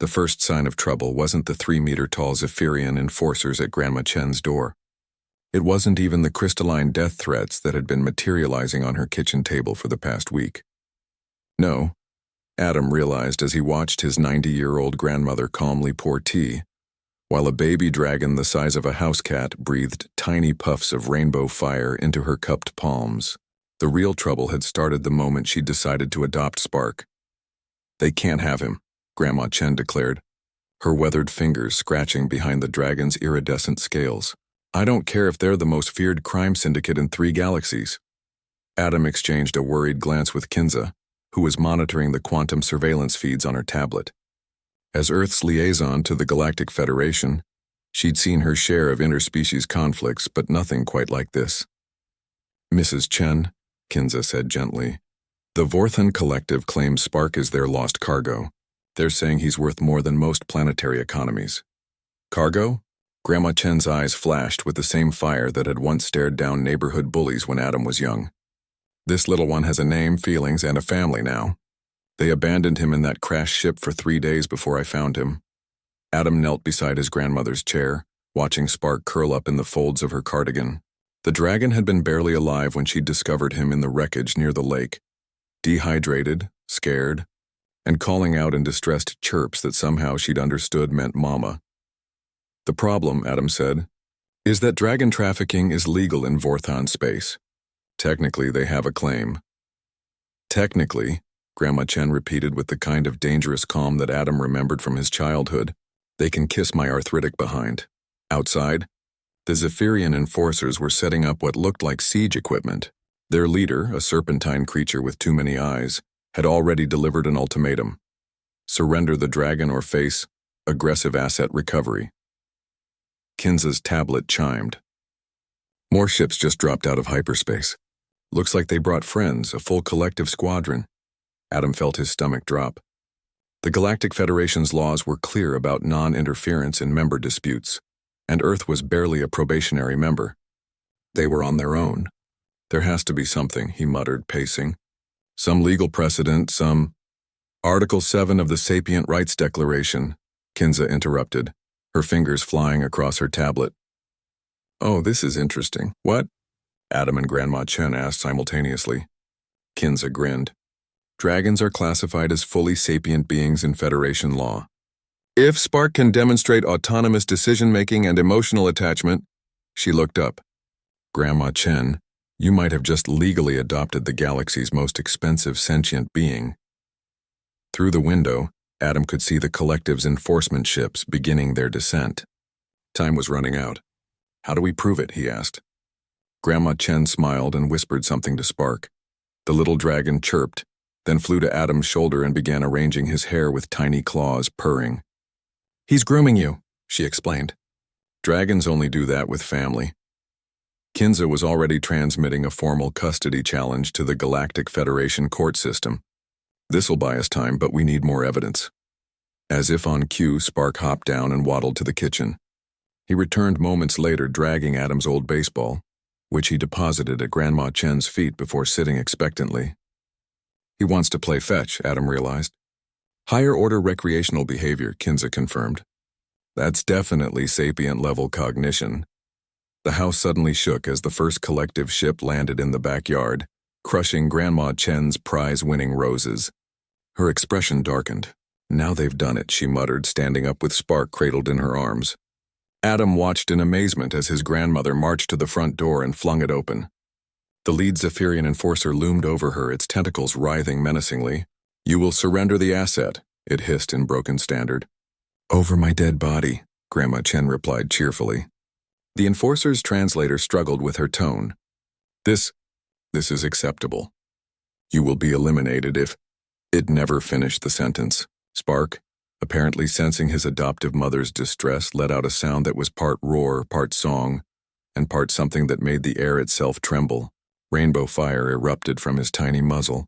The first sign of trouble wasn't the 3-meter-tall Zephyrian enforcers at Grandma Chen's door. It wasn't even the crystalline death threats that had been materializing on her kitchen table for the past week. No, Adam realized as he watched his 90-year-old grandmother calmly pour tea, while a baby dragon the size of a house cat breathed tiny puffs of rainbow fire into her cupped palms. The real trouble had started the moment she decided to adopt Spark. "They can't have him," Grandma Chen declared, her weathered fingers scratching behind the dragon's iridescent scales. "I don't care if they're the most feared crime syndicate in 3 galaxies." Adam exchanged a worried glance with Kinza, who was monitoring the quantum surveillance feeds on her tablet. As Earth's liaison to the Galactic Federation, she'd seen her share of interspecies conflicts, but nothing quite like this. "Mrs. Chen," Kinza said gently, "the Vorthan Collective claims Spark is their lost cargo. They're saying he's worth more than most planetary economies." "Cargo?" Grandma Chen's eyes flashed with the same fire that had once stared down neighborhood bullies when Adam was young. "This little one has a name, feelings, and a family now. They abandoned him in that crashed ship for 3 days before I found him." Adam knelt beside his grandmother's chair, watching Spark curl up in the folds of her cardigan. The dragon had been barely alive when she'd discovered him in the wreckage near the lake, dehydrated, scared, and calling out in distressed chirps that somehow she'd understood meant mama. "The problem," Adam said, "is that dragon trafficking is legal in Vorthan space. Technically, they have a claim." "Technically," Grandma Chen repeated with the kind of dangerous calm that Adam remembered from his childhood, "they can kiss my arthritic behind." Outside, the Zephyrian enforcers were setting up what looked like siege equipment. Their leader, a serpentine creature with too many eyes, had already delivered an ultimatum: surrender the dragon or face aggressive asset recovery. Kinza's tablet chimed. "More ships just dropped out of hyperspace. Looks like they brought friends, a full collective squadron." Adam felt his stomach drop. The Galactic Federation's laws were clear about non-interference in member disputes, and Earth was barely a probationary member. They were on their own. "There has to be something," he muttered, pacing. "Some legal precedent, some—" "Article 7 of the Sapient Rights Declaration," Kinza interrupted, her fingers flying across her tablet. "Oh, this is interesting. What?" Adam and Grandma Chen asked simultaneously. Kinza grinned. "Dragons are classified as fully sapient beings in Federation law. If Spark can demonstrate autonomous decision-making and emotional attachment—" She looked up. "Grandma Chen, you might have just legally adopted the galaxy's most expensive sentient being." Through the window, Adam could see the collective's enforcement ships beginning their descent. Time was running out. "How do we prove it?" he asked. Grandma Chen smiled and whispered something to Spark. The little dragon chirped, then flew to Adam's shoulder and began arranging his hair with tiny claws, purring. "He's grooming you," she explained. "Dragons only do that with family." Kinza was already transmitting a formal custody challenge to the Galactic Federation court system. "This'll buy us time, but we need more evidence." As if on cue, Spark hopped down and waddled to the kitchen. He returned moments later dragging Adam's old baseball, which he deposited at Grandma Chen's feet before sitting expectantly. "He wants to play fetch," Adam realized. "Higher-order recreational behavior," Kinza confirmed. "That's definitely sapient-level cognition." The house suddenly shook as the first collective ship landed in the backyard, crushing Grandma Chen's prize-winning roses. Her expression darkened. "Now they've done it," she muttered, standing up with Spark cradled in her arms. Adam watched in amazement as his grandmother marched to the front door and flung it open. The lead Zephyrian enforcer loomed over her, its tentacles writhing menacingly. "You will surrender the asset," it hissed in broken standard. "Over my dead body," Grandma Chen replied cheerfully. The enforcer's translator struggled with her tone. This is acceptable. You will be eliminated if—" It never finished the sentence. Spark, apparently sensing his adoptive mother's distress, let out a sound that was part roar, part song, and part something that made the air itself tremble. Rainbow fire erupted from his tiny muzzle.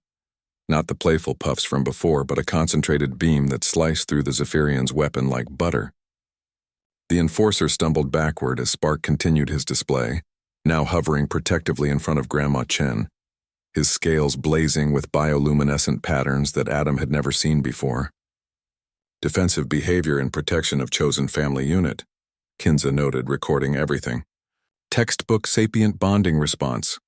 Not the playful puffs from before, but a concentrated beam that sliced through the Zephyrian's weapon like butter. The enforcer stumbled backward as Spark continued his display, now hovering protectively in front of Grandma Chen, his scales blazing with bioluminescent patterns that Adam had never seen before. Defensive behavior and protection of chosen family unit, Kinza noted, recording everything. Textbook sapient bonding response.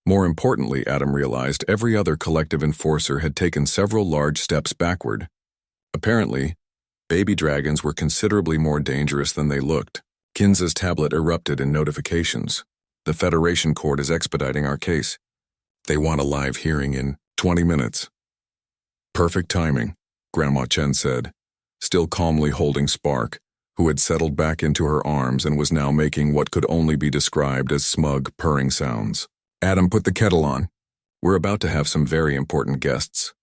More importantly, Adam realized every other collective enforcer had taken several large steps backward. Apparently, baby dragons were considerably more dangerous than they looked. Kinza's tablet erupted in notifications. The Federation court is expediting our case. They want a live hearing in 20 minutes. Perfect timing, Grandma Chen said, still calmly holding Spark, who had settled back into her arms and was now making what could only be described as smug, purring sounds. Adam, put the kettle on. We're about to have some very important guests.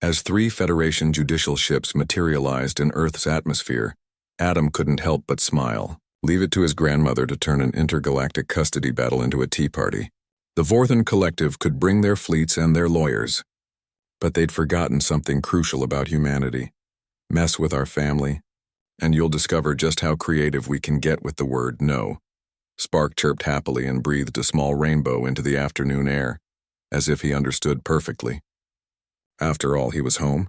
As 3 Federation judicial ships materialized in Earth's atmosphere, Adam couldn't help but smile. Leave it to his grandmother to turn an intergalactic custody battle into a tea party. The Vorthan Collective could bring their fleets and their lawyers. But they'd forgotten something crucial about humanity. Mess with our family, and you'll discover just how creative we can get with the word no. Spark chirped happily and breathed a small rainbow into the afternoon air, as if he understood perfectly. After all, he was home,